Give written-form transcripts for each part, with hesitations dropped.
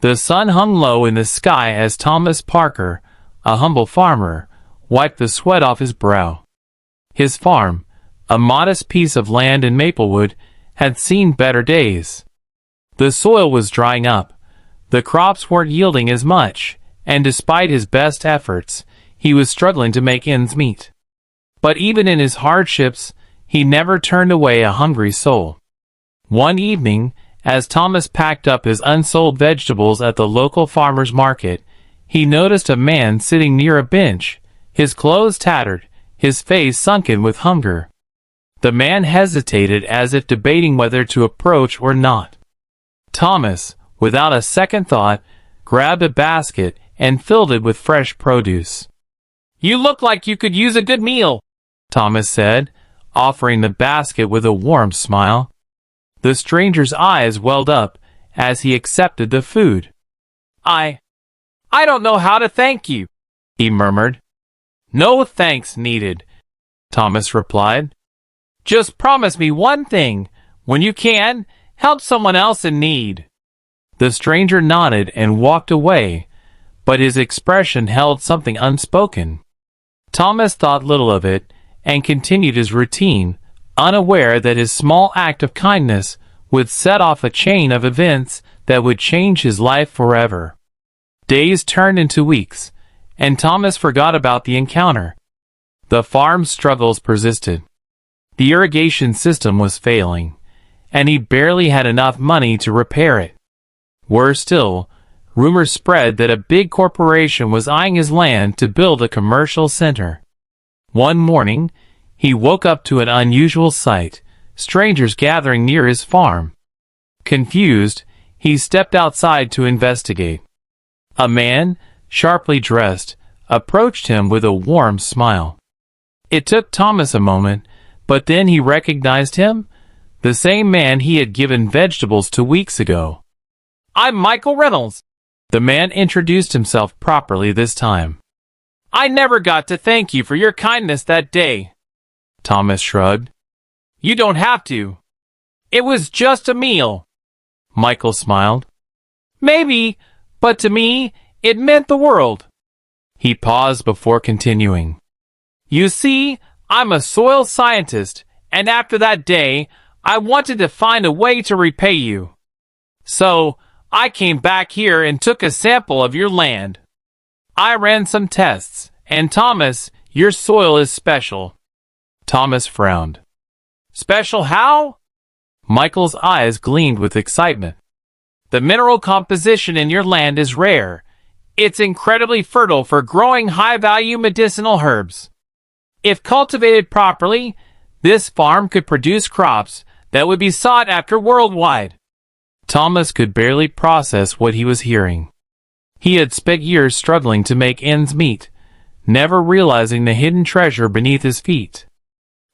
The sun hung low in the sky as Thomas Parker, a humble farmer, wiped the sweat off his brow. His farm, a modest piece of land in Maplewood, had seen better days. The soil was drying up, the crops weren't yielding as much, and despite his best efforts, he was struggling to make ends meet. But even in his hardships, he never turned away a hungry soul. One evening, as Thomas packed up his unsold vegetables at the local farmer's market, he noticed a man sitting near a bench, his clothes tattered, his face sunken with hunger. The man hesitated as if debating whether to approach or not. Thomas, without a second thought, grabbed a basket and filled it with fresh produce. "You look like you could use a good meal," Thomas said, offering the basket with a warm smile. The stranger's eyes welled up as he accepted the food. I don't know how to thank you," he murmured. "No thanks needed," Thomas replied. "Just promise me one thing. When you can, help someone else in need." The stranger nodded and walked away, but his expression held something unspoken. Thomas thought little of it and continued his routine, unaware that his small act of kindness would set off a chain of events that would change his life forever. Days turned into weeks, and Thomas forgot about the encounter. The farm's struggles persisted. The irrigation system was failing, and he barely had enough money to repair it. Worse still, rumors spread that a big corporation was eyeing his land to build a commercial center. One morning, he woke up to an unusual sight, strangers gathering near his farm. Confused, he stepped outside to investigate. A man, sharply dressed, approached him with a warm smile. It took Thomas a moment, but then he recognized him, the same man he had given vegetables to weeks ago. "I'm Michael Reynolds." The man introduced himself properly this time. "I never got to thank you for your kindness that day." Thomas shrugged. "You don't have to. It was just a meal." Michael smiled. "Maybe, but to me, it meant the world." He paused before continuing. "You see, I'm a soil scientist, and after that day, I wanted to find a way to repay you. So, I came back here and took a sample of your land. I ran some tests, and Thomas, your soil is special." Thomas frowned. "Special how?" Michael's eyes gleamed with excitement. "The mineral composition in your land is rare. It's incredibly fertile for growing high-value medicinal herbs. If cultivated properly, this farm could produce crops that would be sought after worldwide." Thomas could barely process what he was hearing. He had spent years struggling to make ends meet, never realizing the hidden treasure beneath his feet.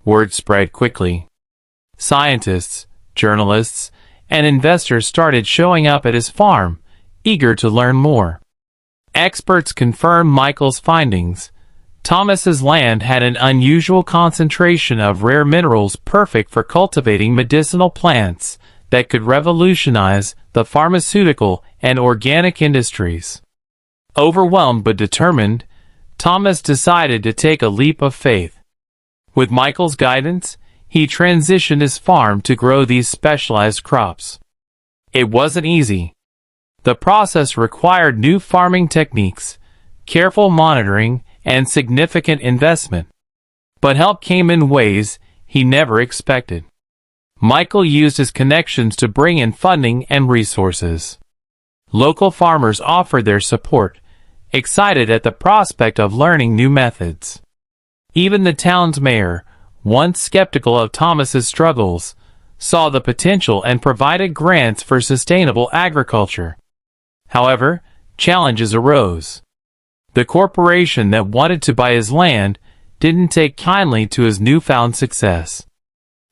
Word spread quickly. Scientists, journalists, and investors started showing up at his farm, eager to learn more. Experts confirmed Michael's findings. Thomas's land had an unusual concentration of rare minerals perfect for cultivating medicinal plants that could revolutionize the pharmaceutical and organic industries. Overwhelmed but determined, Thomas decided to take a leap of faith. With Michael's guidance, he transitioned his farm to grow these specialized crops. It wasn't easy. The process required new farming techniques, careful monitoring, and significant investment. But help came in ways he never expected. Michael used his connections to bring in funding and resources. Local farmers offered their support, excited at the prospect of learning new methods. Even the town's mayor, once skeptical of Thomas's struggles, saw the potential and provided grants for sustainable agriculture. However, challenges arose. The corporation that wanted to buy his land didn't take kindly to his newfound success.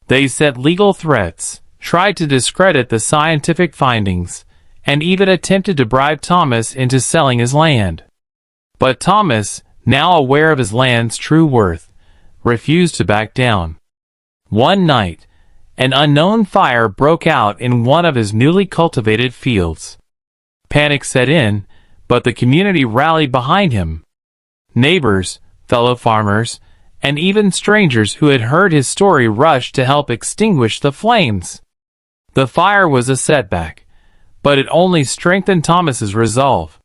They set legal threats, tried to discredit the scientific findings, and even attempted to bribe Thomas into selling his land. But Thomas, now aware of his land's true worth, refused to back down. One night, an unknown fire broke out in one of his newly cultivated fields. Panic set in, but the community rallied behind him. Neighbors, fellow farmers, and even strangers who had heard his story rushed to help extinguish the flames. The fire was a setback, but it only strengthened Thomas's resolve.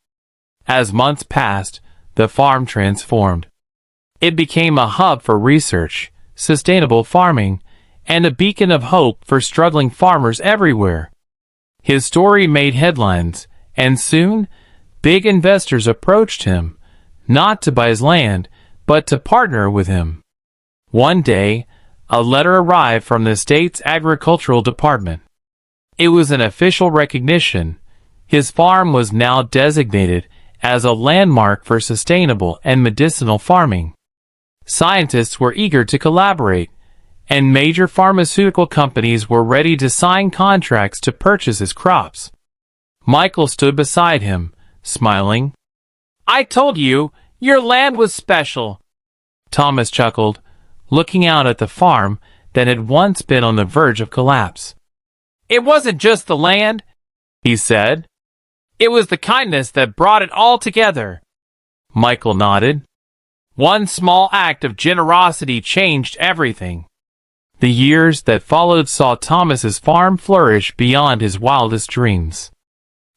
As months passed, the farm transformed. It became a hub for research, sustainable farming, and a beacon of hope for struggling farmers everywhere. His story made headlines, and soon, big investors approached him, not to buy his land, but to partner with him. One day, a letter arrived from the state's agricultural department. It was an official recognition. His farm was now designated as a landmark for sustainable and medicinal farming. Scientists were eager to collaborate, and major pharmaceutical companies were ready to sign contracts to purchase his crops. Michael stood beside him, smiling. "I told you, your land was special." Thomas chuckled, looking out at the farm that had once been on the verge of collapse. "It wasn't just the land," he said. "It was the kindness that brought it all together." Michael nodded. One small act of generosity changed everything. The years that followed saw Thomas's farm flourish beyond his wildest dreams.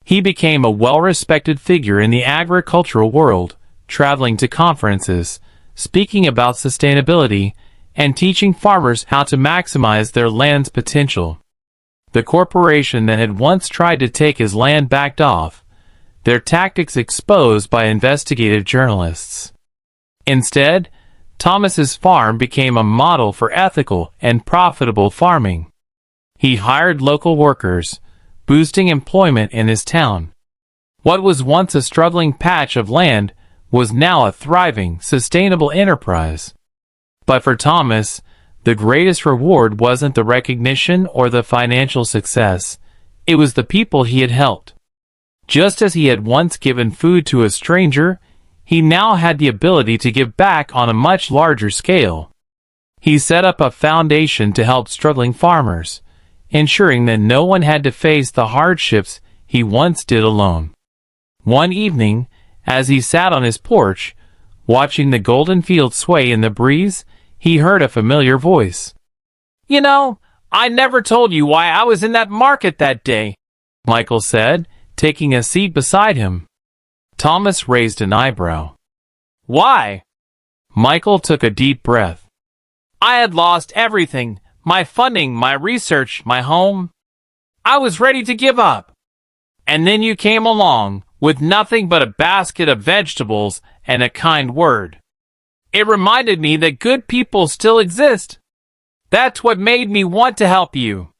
He became a well-respected figure in the agricultural world, traveling to conferences, speaking about sustainability, and teaching farmers how to maximize their land's potential. The corporation that had once tried to take his land backed off, their tactics exposed by investigative journalists. Instead, Thomas's farm became a model for ethical and profitable farming. He hired local workers, boosting employment in his town. What was once a struggling patch of land was now a thriving, sustainable enterprise. But for Thomas, the greatest reward wasn't the recognition or the financial success. It was the people he had helped. Just as he had once given food to a stranger, he now had the ability to give back on a much larger scale. He set up a foundation to help struggling farmers, ensuring that no one had to face the hardships he once did alone. One evening, as he sat on his porch, watching the golden fields sway in the breeze, he heard a familiar voice. "You know, I never told you why I was in that market that day," Michael said, taking a seat beside him. Thomas raised an eyebrow. "Why?" Michael took a deep breath. "I had lost everything, my funding, my research, my home. I was ready to give up. And then you came along, with nothing but a basket of vegetables and a kind word. It reminded me that good people still exist. That's what made me want to help you."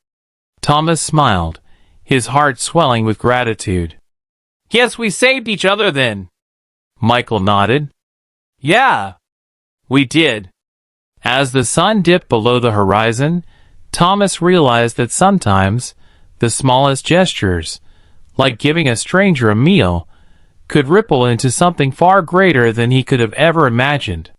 Thomas smiled, his heart swelling with gratitude. "Guess we saved each other then." Michael nodded. "Yeah, we did." As the sun dipped below the horizon, Thomas realized that sometimes the smallest gestures, like giving a stranger a meal, could ripple into something far greater than he could have ever imagined.